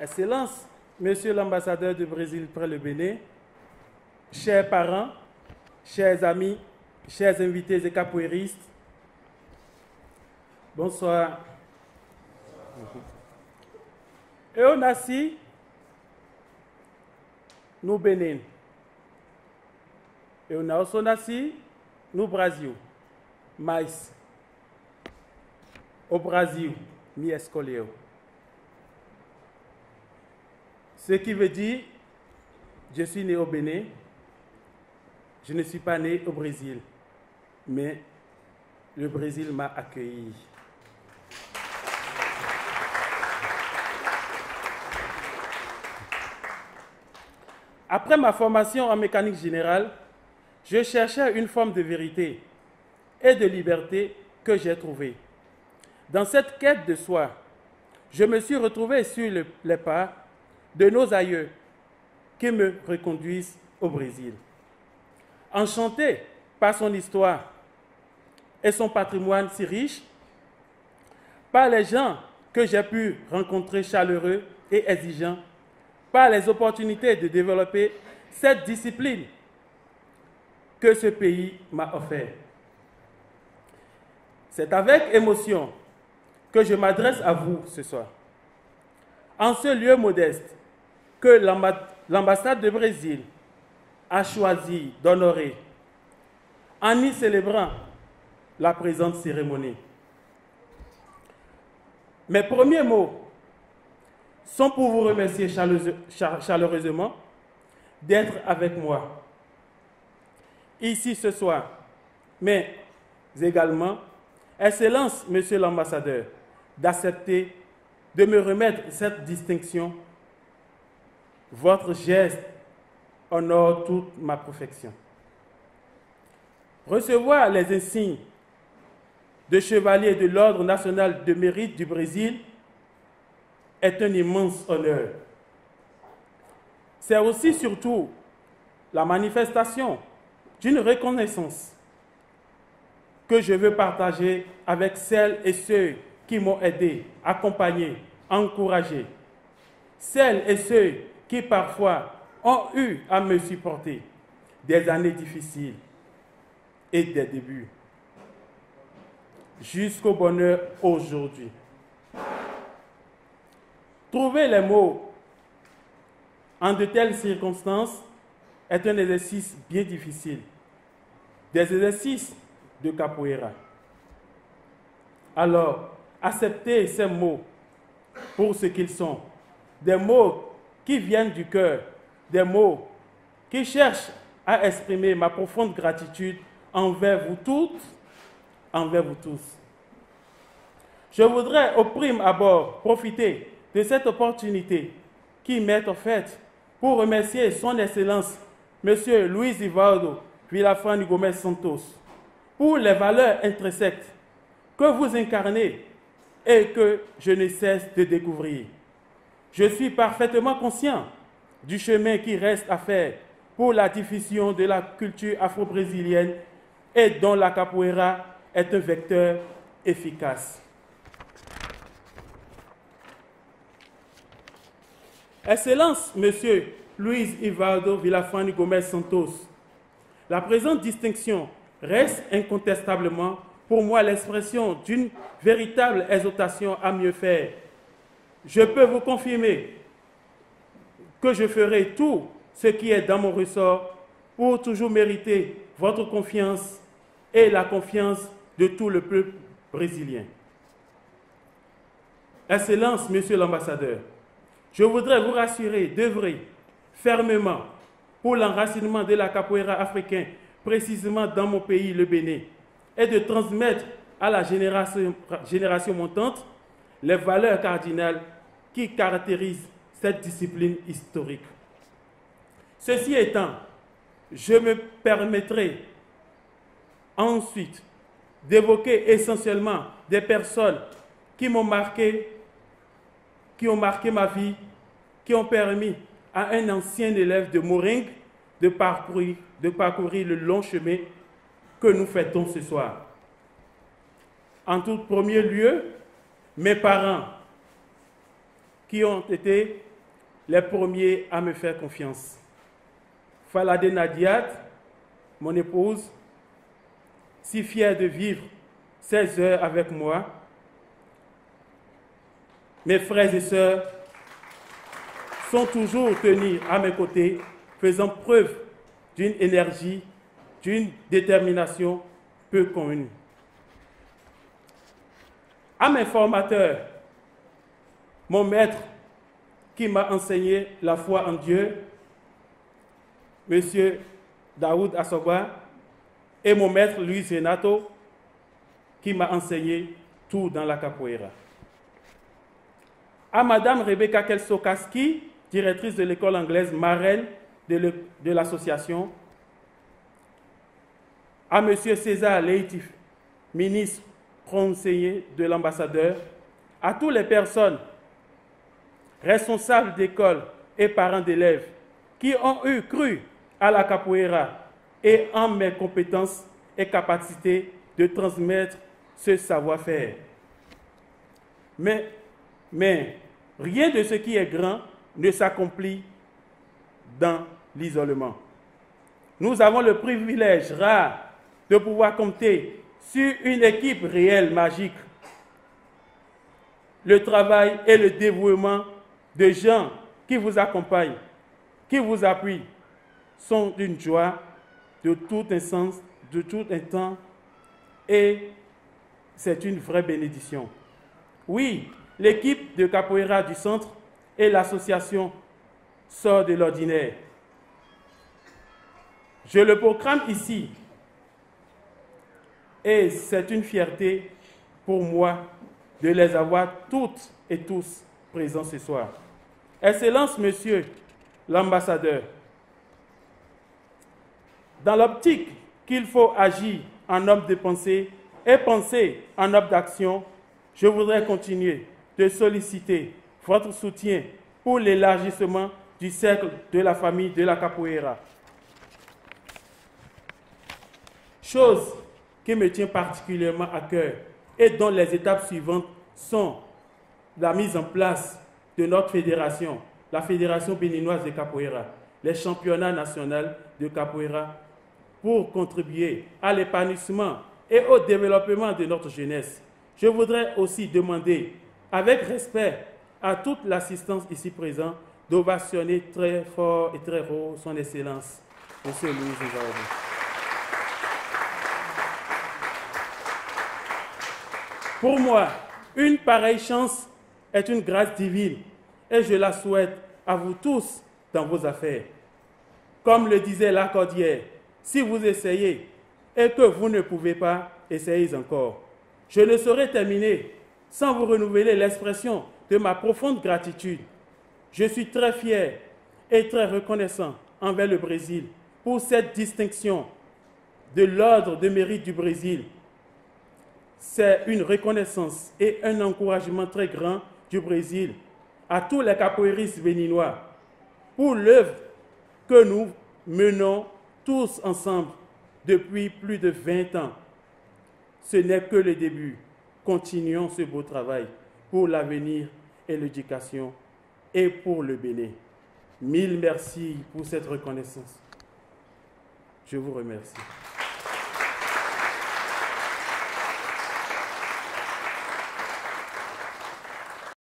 Excellence, Monsieur l'ambassadeur du Brésil près le Bénin, chers parents, chers amis, chers invités et capoeiristes, bonsoir. Eu nasci no Benin. Eu não sou nasci no Brasil, mas o Brasil me escolheu. Ce qui veut dire, je suis né au Bénin, je ne suis pas né au Brésil, mais le Brésil m'a accueilli. Après ma formation en mécanique générale, je cherchais une forme de vérité et de liberté que j'ai trouvée. Dans cette quête de soi, je me suis retrouvé sur les pas de nos aïeux qui me reconduisent au Brésil. Enchanté par son histoire et son patrimoine si riche, par les gens que j'ai pu rencontrer chaleureux et exigeants, par les opportunités de développer cette discipline que ce pays m'a offert. C'est avec émotion que je m'adresse à vous ce soir. En ce lieu modeste que l'ambassade du Brésil a choisi d'honorer en y célébrant la présente cérémonie. Mes premiers mots sont pour vous remercier chaleureusement d'être avec moi ici ce soir, mais également, Excellence, Monsieur l'ambassadeur, d'accepter de me remettre cette distinction. Votre geste honore toute ma perfection. Recevoir les insignes de chevalier de l'Ordre national de mérite du Brésil est un immense honneur. C'est aussi surtout la manifestation d'une reconnaissance que je veux partager avec celles et ceux qui m'ont aidé, accompagné, encouragé. Celles et ceux qui parfois ont eu à me supporter des années difficiles et des débuts, jusqu'au bonheur aujourd'hui. Trouver les mots en de telles circonstances est un exercice bien difficile, des exercices de capoeira. Alors, acceptez ces mots pour ce qu'ils sont, des mots qui viennent du cœur, des mots qui cherchent à exprimer ma profonde gratitude envers vous toutes, envers vous tous. Je voudrais au prime abord profiter de cette opportunité qui m'est offerte pour remercier son Excellence, M. Luiz Evaldo Villafranca Gomes Santos, pour les valeurs intrinsèques que vous incarnez et que je ne cesse de découvrir. Je suis parfaitement conscient du chemin qui reste à faire pour la diffusion de la culture afro-brésilienne et dont la capoeira est un vecteur efficace. Excellence, Monsieur Luiz Evaldo Villafranca Gomes Santos, la présente distinction reste incontestablement pour moi l'expression d'une véritable exhortation à mieux faire. Je peux vous confirmer que je ferai tout ce qui est dans mon ressort pour toujours mériter votre confiance et la confiance de tout le peuple brésilien. Excellence, Monsieur l'ambassadeur, je voudrais vous rassurer d'œuvrer fermement pour l'enracinement de la capoeira africaine, précisément dans mon pays, le Bénin, et de transmettre à la génération montante les valeurs cardinales qui caractérisent cette discipline historique. Ceci étant, je me permettrai ensuite d'évoquer essentiellement des personnes qui m'ont marqué, qui ont marqué ma vie, qui ont permis à un ancien élève de Moringue de parcourir le long chemin que nous fêtons ce soir. En tout premier lieu, mes parents, qui ont été les premiers à me faire confiance. Faladé Nadiat, mon épouse, si fière de vivre 16 heures avec moi. Mes frères et sœurs sont toujours tenus à mes côtés, faisant preuve d'une énergie, d'une détermination peu commune. À mes formateurs, mon maître qui m'a enseigné la foi en Dieu, M. Daoud Asogba, et mon maître Luis Renato, qui m'a enseigné tout dans la capoeira. À Madame Rebecca Kelsokaski, directrice de l'école anglaise, marraine de l'association. À M. César Leitif, ministre conseiller de l'ambassadeur. À toutes les personnes responsables d'école et parents d'élèves qui ont cru à la capoeira et en mes compétences et capacités de transmettre ce savoir-faire. Mais rien de ce qui est grand ne s'accomplit dans l'isolement. Nous avons le privilège rare de pouvoir compter sur une équipe réelle, magique. Le travail et le dévouement de gens qui vous accompagnent, qui vous appuient, sont d'une joie de tout un sens, de tout un temps, et c'est une vraie bénédiction. Oui, l'équipe de capoeira du centre et l'association sort de l'ordinaire. Je le proclame ici, et c'est une fierté pour moi de les avoir toutes et tous présents ce soir. Excellence, Monsieur l'ambassadeur, dans l'optique qu'il faut agir en homme de pensée et penser en homme d'action, je voudrais continuer de solliciter votre soutien pour l'élargissement du cercle de la famille de la capoeira. Chose qui me tient particulièrement à cœur et dont les étapes suivantes sont la mise en place de notre fédération, la Fédération béninoise de capoeira, les championnats nationaux de capoeira, pour contribuer à l'épanouissement et au développement de notre jeunesse. Je voudrais aussi demander, avec respect à toute l'assistance ici présente, d'ovationner très fort et très haut son Excellence, M. Louis Nzaobo. Pour moi, une pareille chance est une grâce divine et je la souhaite à vous tous dans vos affaires. Comme le disait l'accordière, si vous essayez et que vous ne pouvez pas, essayez encore. Je ne saurais terminer sans vous renouveler l'expression de ma profonde gratitude. Je suis très fier et très reconnaissant envers le Brésil pour cette distinction de l'ordre de mérite du Brésil. C'est une reconnaissance et un encouragement très grand du Brésil à tous les capoeiristes béninois pour l'œuvre que nous menons tous ensemble depuis plus de 20 ans. Ce n'est que le début. Continuons ce beau travail pour l'avenir et l'éducation et pour le Bénin. Mille merci pour cette reconnaissance. Je vous remercie.